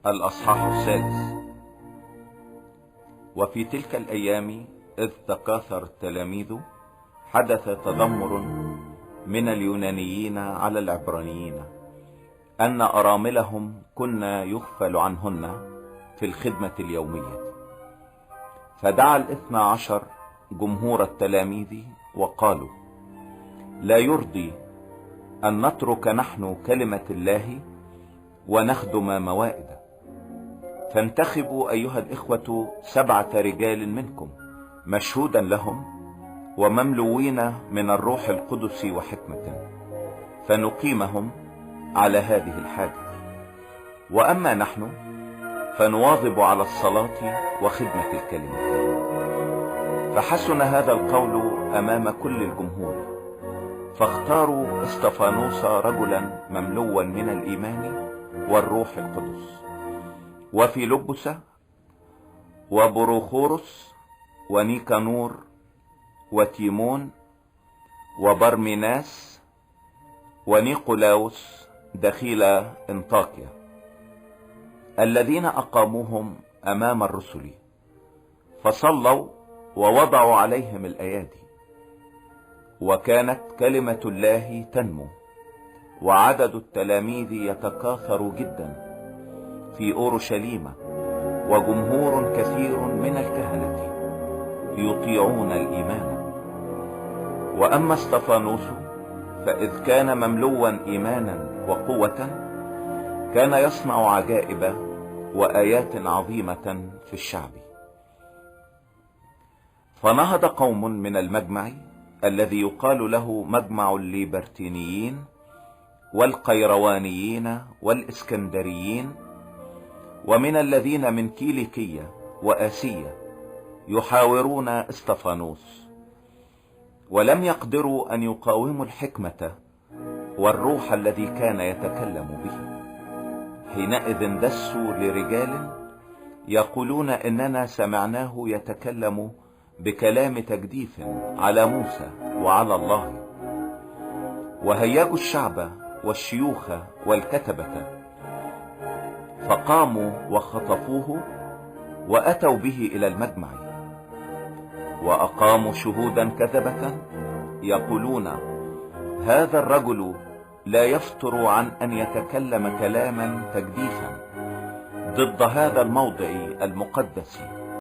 الأصحاح السادس. وفي تلك الأيام إذ تكاثر التلاميذ حدث تذمر من اليونانيين على العبرانيين أن أراملهم كنا يغفل عنهن في الخدمة اليومية. فدعا 12 جمهور التلاميذ وقالوا: لا يرضي أن نترك نحن كلمة الله ونخدم موائد، فانتخبوا أيها الإخوة 7 رجال منكم مشهودا لهم ومملوين من الروح القدس وحكمة، فنقيمهم على هذه الحاجة. وأما نحن فنواظب على الصلاة وخدمة الكلمة. فحسن هذا القول أمام كل الجمهور، فاختاروا استفانوس رجلا مملوا من الإيمان والروح القدس، وفيلبس وبروخورس ونيكانور وتيمون وبرميناس ونيقولاوس دخيل انطاكيا، الذين أقاموهم أمام الرسل، فصلوا ووضعوا عليهم الأيادي. وكانت كلمة الله تنمو، وعدد التلاميذ يتكاثر جدا في أورشليم، وجمهور كثير من الكهنة يطيعون الإيمان. وأما استفانوس فإذ كان مملوا إيمانا وقوة كان يصنع عجائب وآيات عظيمة في الشعب. فنهض قوم من المجمع الذي يقال له مجمع الليبرتينيين والقيروانيين والإسكندريين، ومن الذين من كيليكية وآسية، يحاورون استفانوس، ولم يقدروا أن يقاوموا الحكمة والروح الذي كان يتكلم به. حينئذ دسوا لرجال يقولون إننا سمعناه يتكلم بكلام تجديف على موسى وعلى الله. وهيجوا الشعب والشيوخ والكتبة، فقاموا وخطفوه وأتوا به إلى المجمع، وأقاموا شهودا كذبة يقولون: هذا الرجل لا يفتر عن أن يتكلم كلاما تجديفا ضد هذا الموضع المقدس